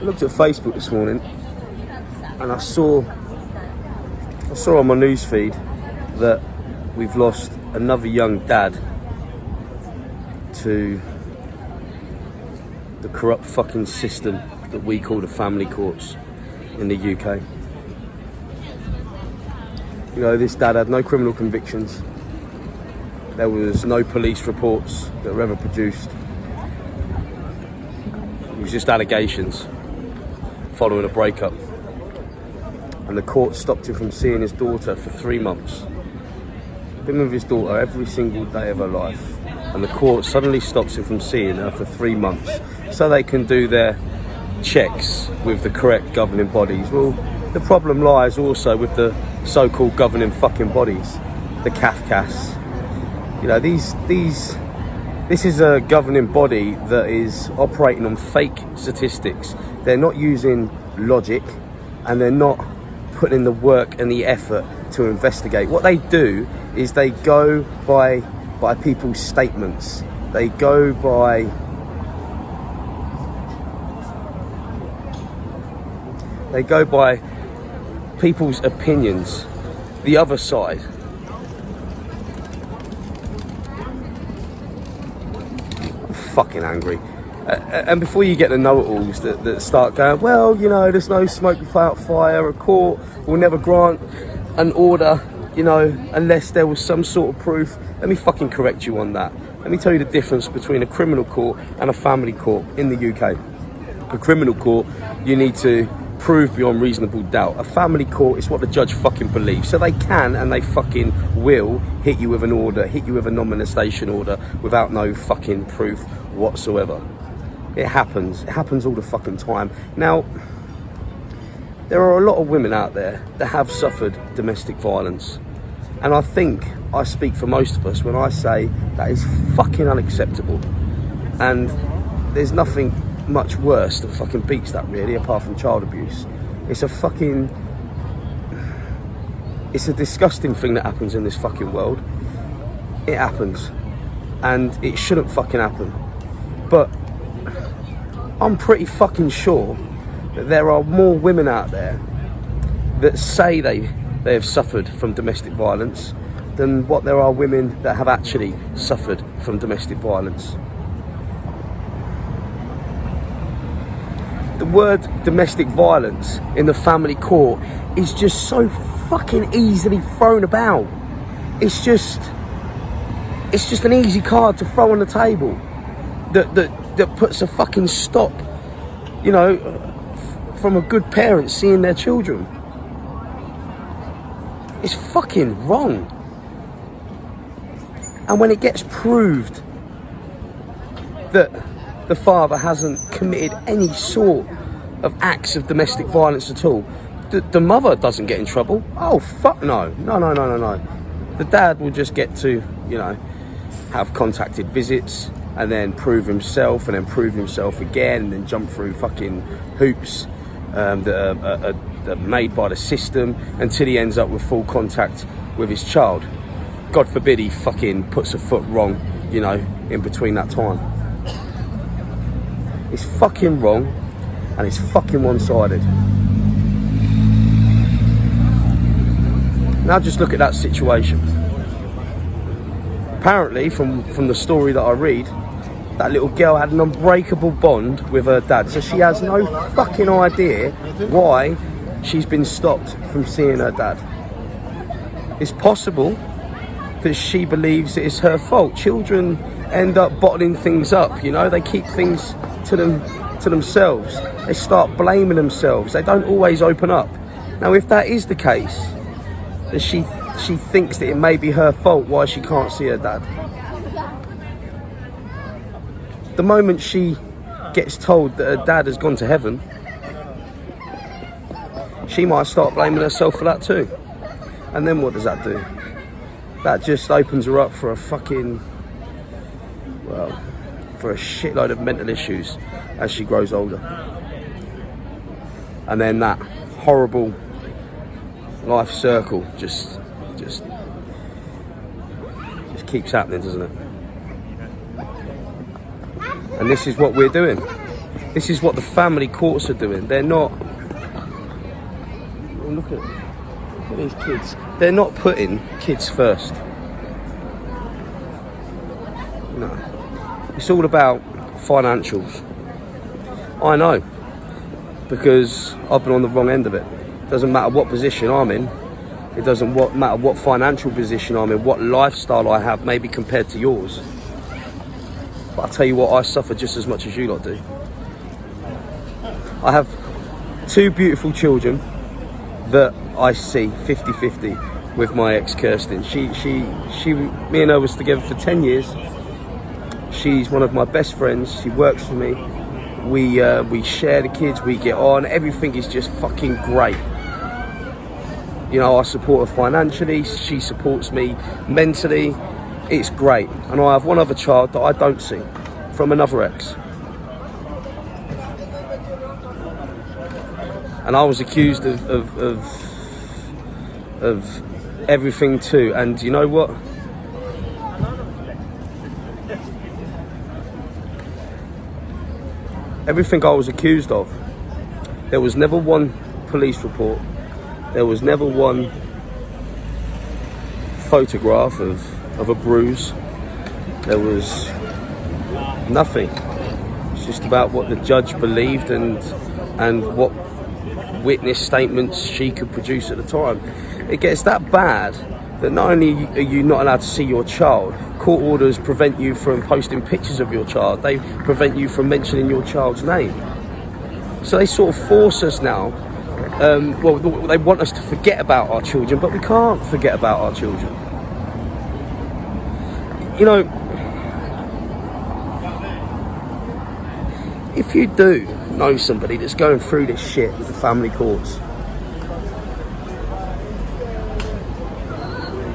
I looked at Facebook this morning and I saw on my news feed that we've lost another young dad to the corrupt fucking system that we call the family courts in the UK. You know, this dad had no criminal convictions. There was no police reports that were ever produced. It was just allegations following a breakup. And the court stopped him from seeing his daughter for 3 months. Been with his daughter every single day of her life. And the court suddenly stops him from seeing her for 3 months so they can do their checks with the correct governing bodies. Well, the problem lies also with the so-called governing fucking bodies, the CAFCAS. You know, this is a governing body that is operating on fake statistics. They're not using logic and they're not putting in the work and the effort to investigate. What they do is they go by people's statements. They go by people's opinions. The other side. I'm fucking angry. And before you get the know-it-alls that start going, well, you know, there's no smoke without fire, a court will never grant an order, you know, unless there was some sort of proof. Let me fucking correct you on that. Let me tell you the difference between a criminal court and a family court in the UK. A criminal court, you need to prove beyond reasonable doubt. A family court is what the judge fucking believes. So they can and they fucking will hit you with an order, hit you with a non-molestation order without no fucking proof whatsoever. It happens all the fucking time. Now, there are a lot of women out there that have suffered domestic violence. And I think I speak for most of us when I say that is fucking unacceptable. And there's nothing much worse that fucking beats that, really, apart from child abuse. It's a disgusting thing that happens in this fucking world. It happens. And it shouldn't fucking happen. But I'm pretty fucking sure that there are more women out there that say they have suffered from domestic violence than what there are women that have actually suffered from domestic violence. The word domestic violence in the family court is just so fucking easily thrown about. It's just an easy card to throw on the table that puts a fucking stop, you know, from a good parent seeing their children. It's fucking wrong. And when it gets proved that the father hasn't committed any sort of acts of domestic violence at all, the mother doesn't get in trouble. Oh, fuck no. No. The dad will just get to, you know, have contacted visits and then prove himself and then prove himself again and then jump through fucking hoops that are made by the system until he ends up with full contact with his child. God forbid he fucking puts a foot wrong, you know, in between that time. It's fucking wrong and it's fucking one-sided. Now just look at that situation. Apparently, from the story that I read, that little girl had an unbreakable bond with her dad. So she has no fucking idea why she's been stopped from seeing her dad. It's possible that she believes it is her fault. Children end up bottling things up, you know, they keep things to themselves. They start blaming themselves. They don't always open up. Now, if that is the case, that she thinks that it may be her fault why she can't see her dad. The moment she gets told that her dad has gone to heaven, she might start blaming herself for that too. And then what does that do? That just opens her up for a fucking, well, for a shitload of mental issues as she grows older. And then that horrible life circle just keeps happening, doesn't it? And this is what we're doing. This is what the family courts are doing. They're not... Look at these kids. They're not putting kids first. No. It's all about financials. I know. Because I've been on the wrong end of it. Doesn't matter what position I'm in. It doesn't matter what financial position I'm in, what lifestyle I have, maybe compared to yours. But I'll tell you what, I suffer just as much as you lot do. I have 2 beautiful children that I see 50-50 with my ex Kirsten. Me and her was together for 10 years. She's one of my best friends. She works for me. We share the kids, we get on. Everything is just fucking great. You know, I support her financially. She supports me mentally. It's great. And I have one other child that I don't see from another ex. And I was accused of everything too. And you know what? Everything I was accused of, there was never one police report. There was never one photograph of a bruise. There was nothing. It's just about what the judge believed and what witness statements she could produce at the time. It gets that bad that not only are you not allowed to see your child, court orders prevent you from posting pictures of your child. They prevent you from mentioning your child's name. So they sort of force us now. Well, they want us to forget about our children, but we can't forget about our children. You know, if you do know somebody that's going through this shit with the family courts,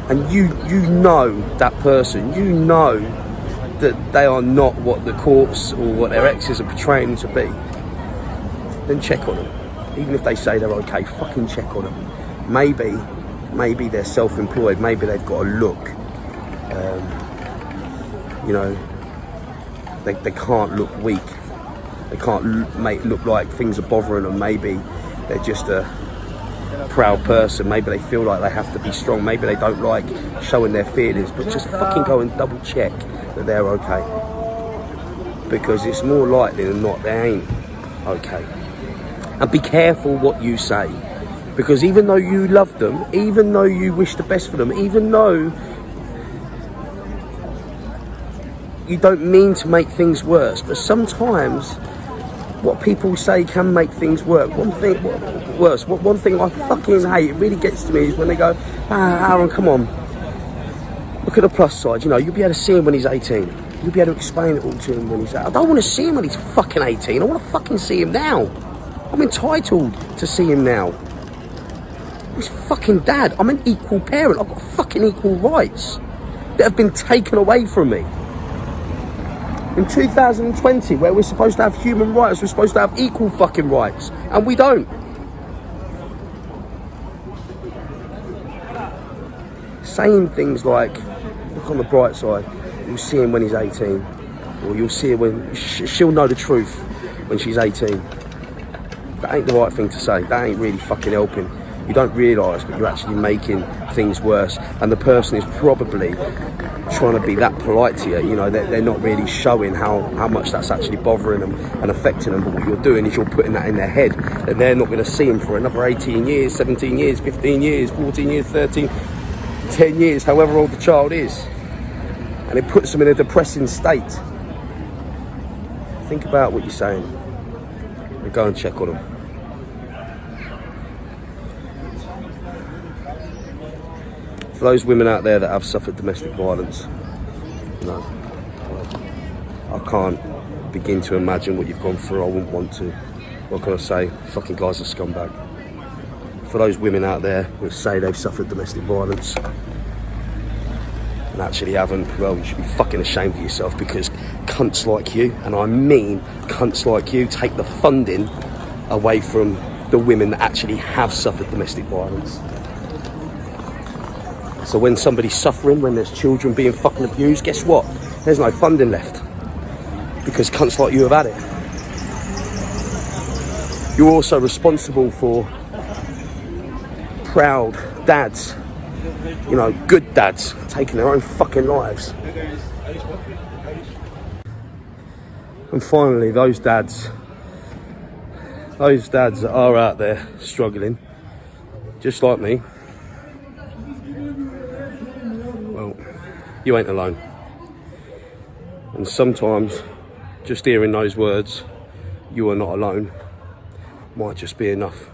and you know that person, you know that they are not what the courts or what their exes are portraying to be, then check on them. Even if they say they're okay, fucking check on them. Maybe they're self-employed, maybe they've got a look. You know, they can't look weak. They can't look like things are bothering them. Maybe they're just a proud person. Maybe they feel like they have to be strong. Maybe they don't like showing their feelings. But just fucking go and double check that they're okay. Because it's more likely than not they ain't okay. And be careful what you say, because even though you love them, even though you wish the best for them, even though you don't mean to make things worse, but sometimes what people say can make things work. One thing I fucking hate, it really gets to me, is when they go, Aaron, come on, look at the plus side, you know, you'll be able to see him when he's 18. You'll be able to explain it all to him when he's 18. I don't want to see him when he's fucking 18. I want to fucking see him now. I'm entitled to see him now. He's fucking dad. I'm an equal parent. I've got fucking equal rights that have been taken away from me. In 2020, where we're supposed to have human rights, we're supposed to have equal fucking rights, and we don't. Saying things like, look on the bright side, you'll see him when he's 18, or you'll see her when she'll know the truth when she's 18. That ain't the right thing to say. That ain't really fucking helping. You don't realise, but you're actually making things worse. And the person is probably trying to be that polite to you. You know, they're not really showing how much that's actually bothering them and affecting them. But what you're doing is you're putting that in their head, that they're not going to see him for another 18 years, 17 years, 15 years, 14 years, 13, 10 years, however old the child is. And it puts them in a depressing state. Think about what you're saying and go and check on them. For those women out there that have suffered domestic violence, no, I can't begin to imagine what you've gone through. I wouldn't want to. What can I say? Fucking guy's a scumbag. For those women out there that say they've suffered domestic violence and actually haven't, well, you should be fucking ashamed of yourself, because cunts like you, and I mean cunts like you, take the funding away from the women that actually have suffered domestic violence. So when somebody's suffering, when there's children being fucking abused, guess what? There's no funding left, because cunts like you have had it. You're also responsible for proud dads, you know, good dads, taking their own fucking lives. And finally, those dads that are out there struggling, just like me, well, you ain't alone. And sometimes just hearing those words, "you are not alone," might just be enough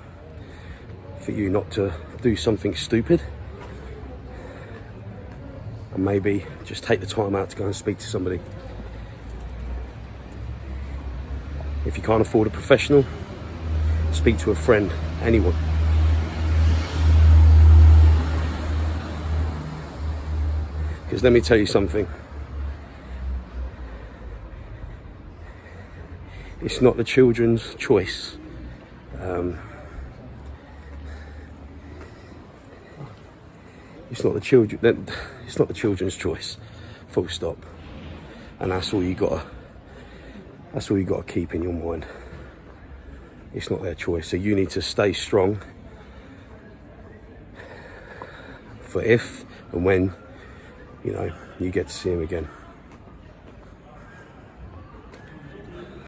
for you not to do something stupid, and maybe just take the time out to go and speak to somebody. If you can't afford a professional, speak to a friend, anyone. Because let me tell you something, it's not the children's choice. It's not the children's choice. Full stop. And that's all you gotta keep in your mind. It's not their choice. So you need to stay strong for if and when, you know, you get to see them again.